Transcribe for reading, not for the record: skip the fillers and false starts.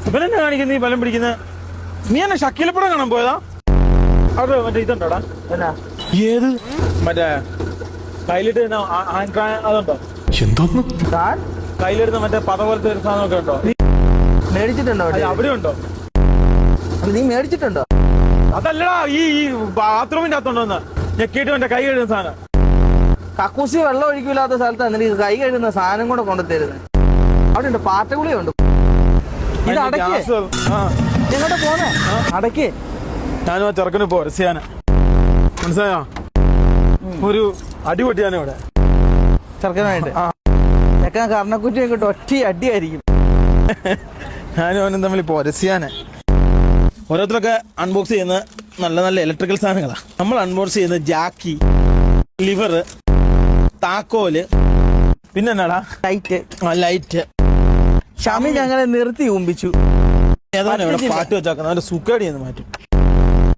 ഇവനെന്നെ കാണിക്കുന്ന ഈ ബലം പിടിക്കുന്ന നീ എന്നെ ഷക്കീലപ്പടം കാണാൻ പോയതാ? അവിടെ മറ്റേ ഇതുണ്ടോടാ? എന്നാ ഏത് മറ്റേ കയ്യിലിട്ട് അതുണ്ടോ? എന്തോന്ന് താൻ കയ്യിലെടുത്ത് മറ്റേ പത പോലത്തെ ഒരു സാധനമൊക്കെ ഉണ്ടോ? മേടിച്ചിട്ടുണ്ടോ അവിടെ ഉണ്ടോ? നീ മേടിച്ചിട്ടുണ്ടോ? അതല്ലടാ ഈ ബാത്റൂമിന്റെ അകത്തുണ്ടോന്ന് ഞെക്കിയിട്ട് എന്റെ കൈ കഴുകുന്ന സാധനം. കക്കൂസി വെള്ളം ഒഴിക്കില്ലാത്ത സ്ഥലത്താണ് നിനക്ക് കൈ കഴുകുന്ന സാധനം കൂടെ കൊണ്ടുതരുന്നത്. അവിടെ ഉണ്ട് പാറ്റഗുളിയുണ്ട്. ഇത് അടയ്ക്ക്. എങ്ങോട്ട് പോന്നെ? അടയ്ക്ക്. ഞാനും ആ ചെറുക്കന് പോരസിയാന മനസ്സിലായോ? ഒരു അടിപൊട്ടിയാണ് ഇവിടെ ചെറുക്കനായിട്ട്. ചെക്കൻ കർണക്കുറ്റിയും കിട്ടും ഒറ്റ അടിയായിരിക്കും. ഞാനും അവനും തമ്മിൽ പോരസിയാനെ. ഓരോരുത്തരൊക്കെ അൺബോക്സ് ചെയ്യുന്ന നല്ല നല്ല ഇലക്ട്രിക്കൽ സാധനങ്ങളാണ്. നമ്മൾ അൺബോക്സ് ചെയ്യുന്ന ജാക്കി, ലിവർ, താക്കോല്, പിന്നെ എന്നാടാ ലൈറ്റ്. ഷമി ഞങ്ങളെ നിർത്തി ഊമ്പിച്ചു. ഏതാണ് ഇവിടെ പാട്ട് വെച്ചാക്കുന്നത്? അവന്റെ സുക്കേടി എന്ന് മാറ്റും.